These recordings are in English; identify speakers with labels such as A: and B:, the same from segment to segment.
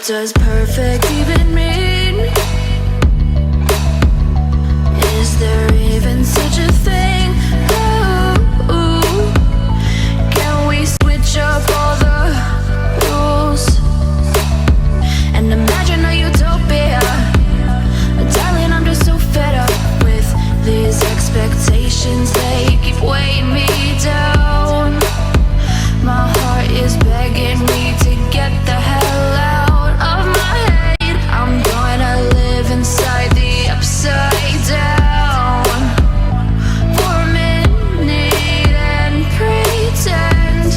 A: does perfect even mean? Is there even such a thing? Ooh, can we switch up all the rules and imagine a utopia? Darling, I'm just so fed up with these expectations. They keep weighing me down. My heart is begging me to get the hell out of my head. I'm gonna live inside the upside down for a minute and pretend,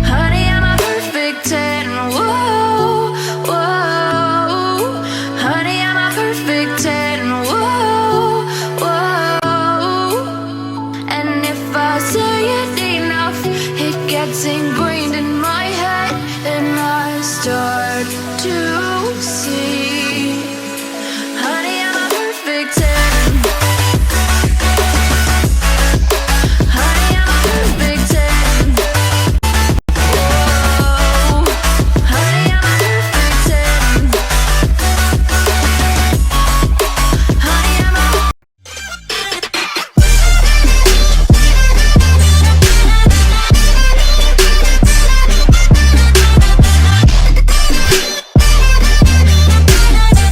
A: honey, I'm a perfect 10. Whoa, whoa, honey, I'm a perfect 10. Whoa, whoa, and if I say it enough, it gets ingrained in my head, and I start to see